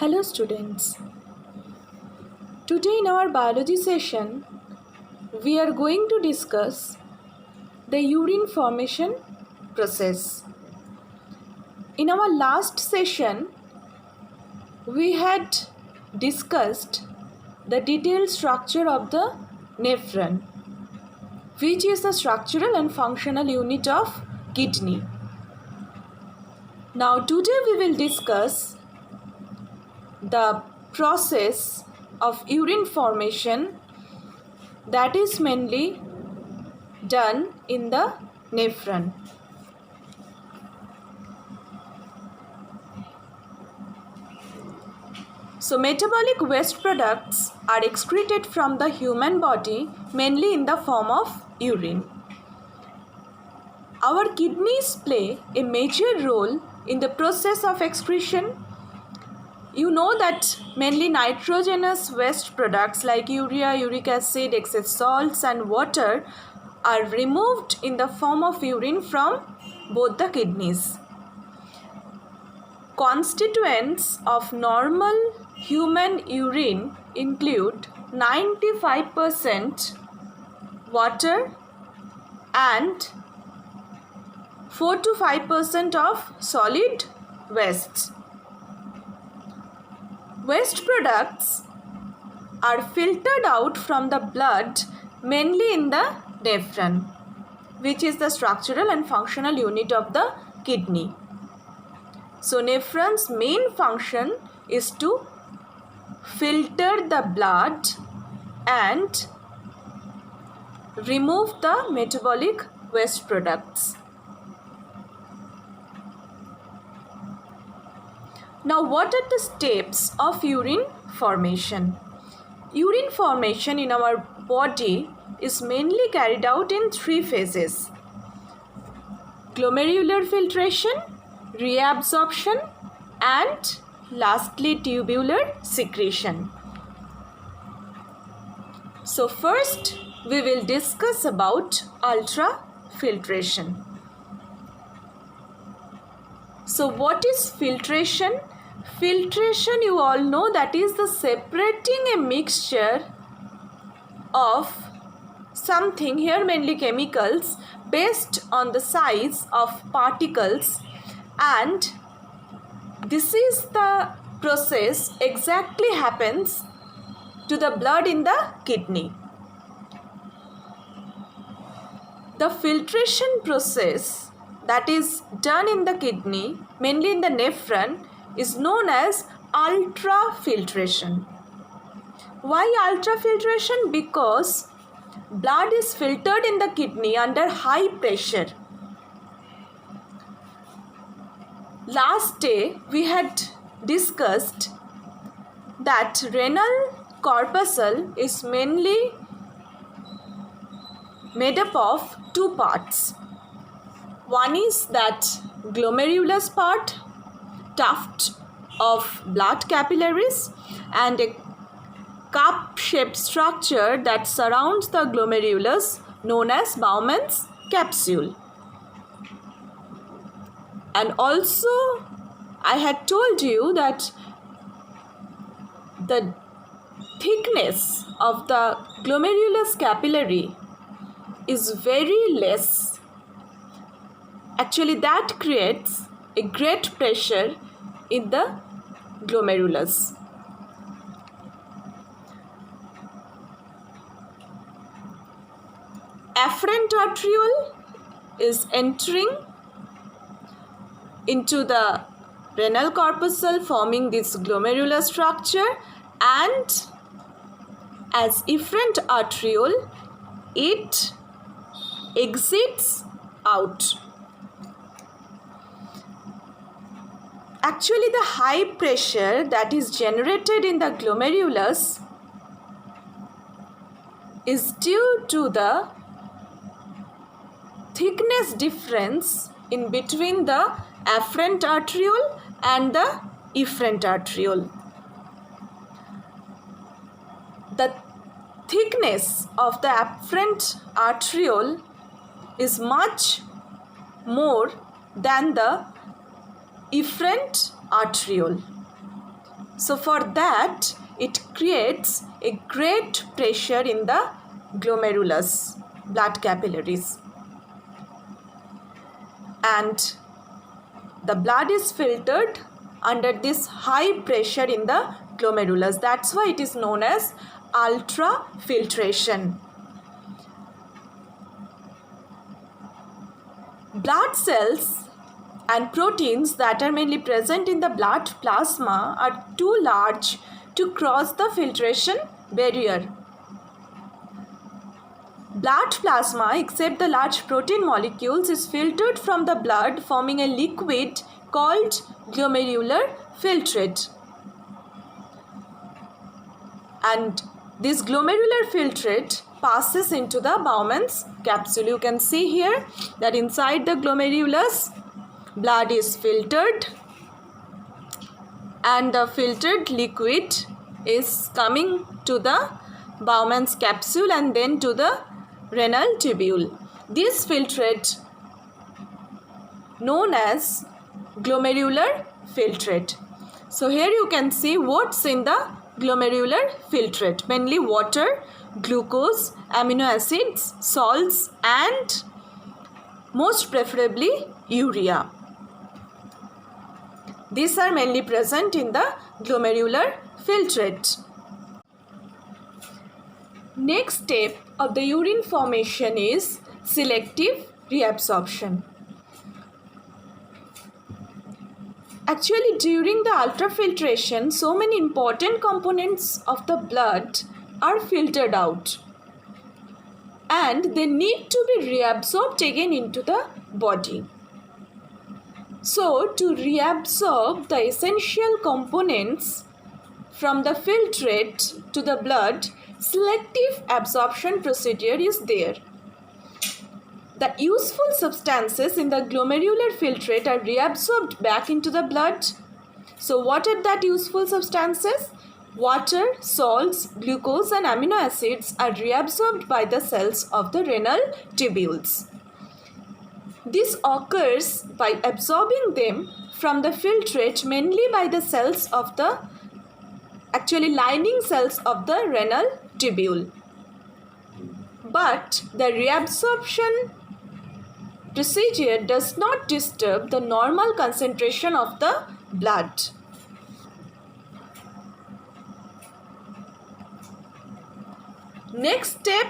Hello students. Today in our biology session, we are going to discuss the urine formation process. In our last session, we had discussed the detailed structure of the nephron, which is the structural and functional unit of kidney. Now today we will discuss the process of urine formation that is mainly done in the nephron. So metabolic waste products are excreted from the human body mainly in the form of urine. Our kidneys play a major role in the process of excretion. You know that mainly nitrogenous waste products like urea, uric acid, excess salts and water are removed in the form of urine from both the kidneys. Constituents of normal human urine include 95% water and 4 to 5% of solid waste. Waste products are filtered out from the blood mainly in the nephron, which is the structural and functional unit of the kidney. So nephron's main function is to filter the blood and remove the metabolic waste products. Now, what are the steps of urine formation? Urine formation in our body is mainly carried out in 3 phases: glomerular filtration, reabsorption, and lastly tubular secretion. So first we will discuss about ultrafiltration. So what is filtration? Filtration, you all know, that is the separating a mixture of something, here mainly chemicals, based on the size of particles, and this is the process exactly happens to the blood in the kidney. The filtration process that is done in the kidney, mainly in the nephron, is known as ultrafiltration. Why ultrafiltration? Because blood is filtered in the kidney under high pressure. Last day we had discussed that renal corpuscle is mainly made up of 2 parts. One is that glomerulus part, tuft of blood capillaries, and a cup-shaped structure that surrounds the glomerulus known as Bowman's capsule. And also I had told you that the thickness of the glomerulus capillary is very less. Actually, that creates a great pressure in the glomerulus. Afferent arteriole is entering into the renal corpuscle, forming this glomerular structure, and as efferent arteriole it exits out. Actually, the high pressure that is generated in the glomerulus is due to the thickness difference in between the afferent arteriole and the efferent arteriole. The thickness of the afferent arteriole is much more than the efferent arteriole. So for that, it creates a great pressure in the glomerulus, blood capillaries. And the blood is filtered under this high pressure in the glomerulus. That's why it is known as ultrafiltration. Blood cells and proteins that are mainly present in the blood plasma are too large to cross the filtration barrier. Blood plasma, except the large protein molecules, is filtered from the blood, forming a liquid called glomerular filtrate. And this glomerular filtrate passes into the Bowman's capsule. You can see here that inside the glomerulus, blood is filtered and the filtered liquid is coming to the Bowman's capsule and then to the renal tubule. This filtrate known as glomerular filtrate. So here you can see what's in the glomerular filtrate, mainly water, glucose, amino acids, salts and most preferably urea. These are mainly present in the glomerular filtrate. Next step of the urine formation is selective reabsorption. Actually, during the ultrafiltration, so many important components of the blood are filtered out and they need to be reabsorbed again into the body. So, to reabsorb the essential components from the filtrate to the blood, selective absorption procedure is there. The useful substances in the glomerular filtrate are reabsorbed back into the blood. So what are that useful substances? Water, salts, glucose and amino acids are reabsorbed by the cells of the renal tubules. This occurs by absorbing them from the filtrate mainly by the cells of the lining cells of the renal tubule. But the reabsorption procedure does not disturb the normal concentration of the blood. Next step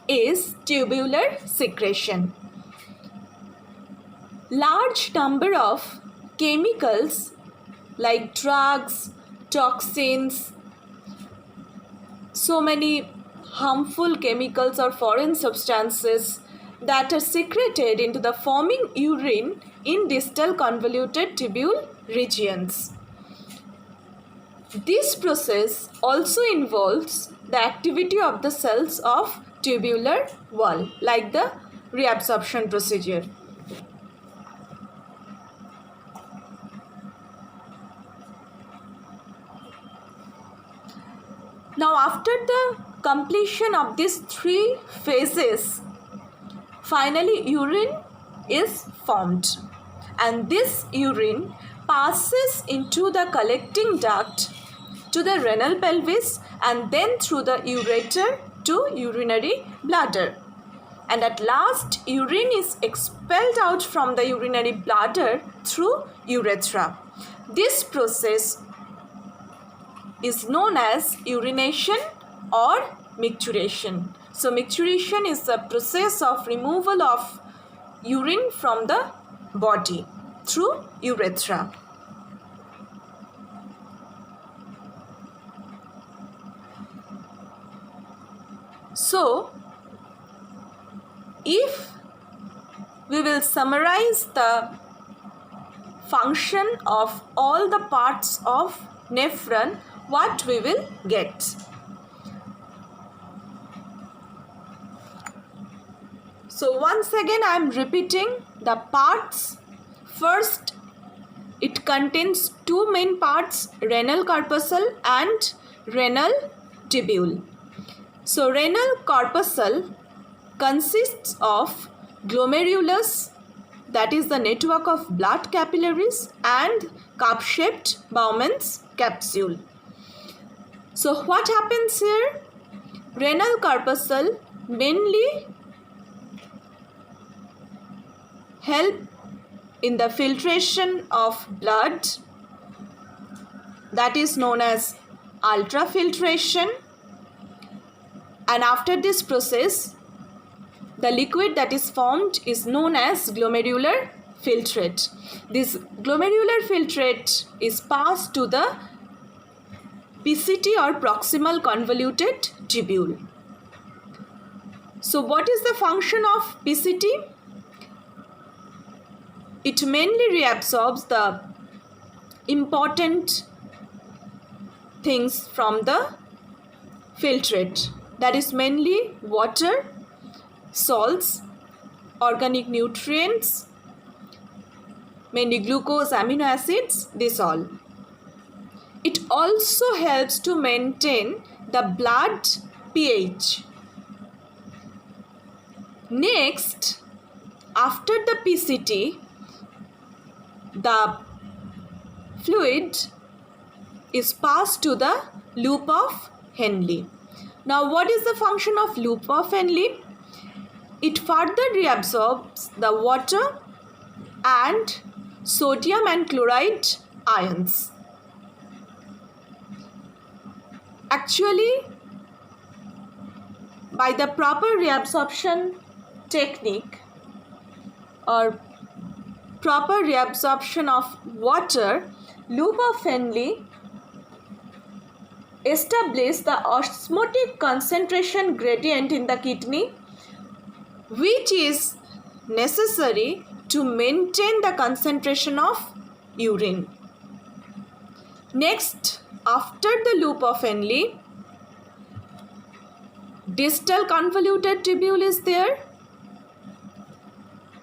is tubular secretion. Large number of chemicals like drugs, toxins, so many harmful chemicals or foreign substances that are secreted into the forming urine in distal convoluted tubule regions. This process also involves the activity of the cells of tubular wall, like the reabsorption procedure. Now, after the completion of these three phases, finally urine is formed, and this urine passes into the collecting duct to the renal pelvis and then through the ureter to urinary bladder. And at last, urine is expelled out from the urinary bladder through urethra. This process is known as urination or micturition. So micturition is the process of removal of urine from the body through urethra. So if we will summarize the function of all the parts of nephron, what we will get? So once again I am repeating the parts. First, it contains two main parts, renal corpuscle and renal tubule. So renal corpuscle consists of glomerulus, that is the network of blood capillaries, and cup-shaped Bowman's capsule. So what happens here? Renal corpuscle mainly help in the filtration of blood, that is known as ultrafiltration, and after this process the liquid that is formed is known as glomerular filtrate. This glomerular filtrate is passed to the PCT or proximal convoluted tubule. So what is the function of PCT? It mainly reabsorbs the important things from the filtrate, that is mainly water, salts, organic nutrients, mainly glucose, amino acids, this all. It also helps to maintain the blood pH. Next, after the PCT, the fluid is passed to the loop of Henle. Now, what is the function of loop of Henle? It further reabsorbs the water and sodium and chloride ions. Actually, by the proper reabsorption technique or proper reabsorption of water, loop of Henle establish the osmotic concentration gradient in the kidney, which is necessary to maintain the concentration of urine. Next, after the loop of Henle, distal convoluted tubule is there.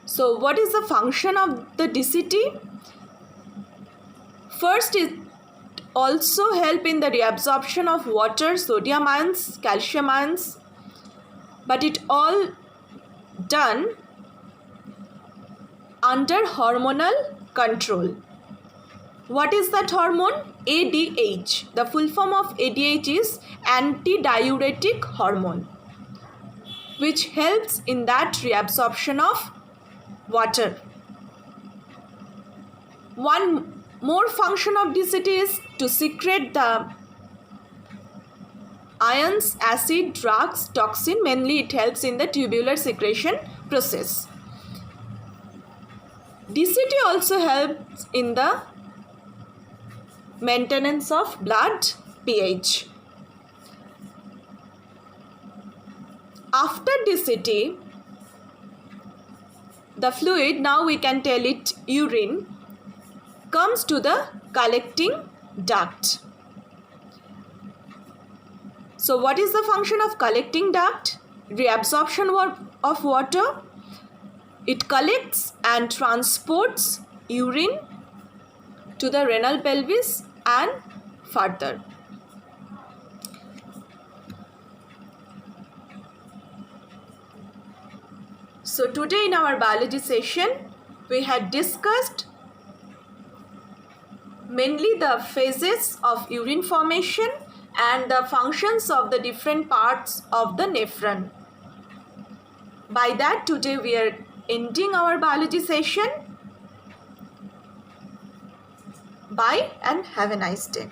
So what is the function of the DCT? First, it also help in the reabsorption of water, sodium ions, calcium ions, but it all done under hormonal control. What is that hormone? ADH. The full form of ADH is antidiuretic hormone, which helps in that reabsorption of water. One more function of DCT is to secrete the ions, acid, drugs, toxin. Mainly it helps in the tubular secretion process. DCT also helps in the maintenance of blood pH. After DCT, the fluid, now we can tell it urine, comes to the collecting duct. So what is the function of collecting duct? Reabsorption of water. It collects and transports urine to the renal pelvis and further. So today in our biology session, we had discussed mainly the phases of urine formation and the functions of the different parts of the nephron. By that, today we are ending our biology session. Bye and have a nice day.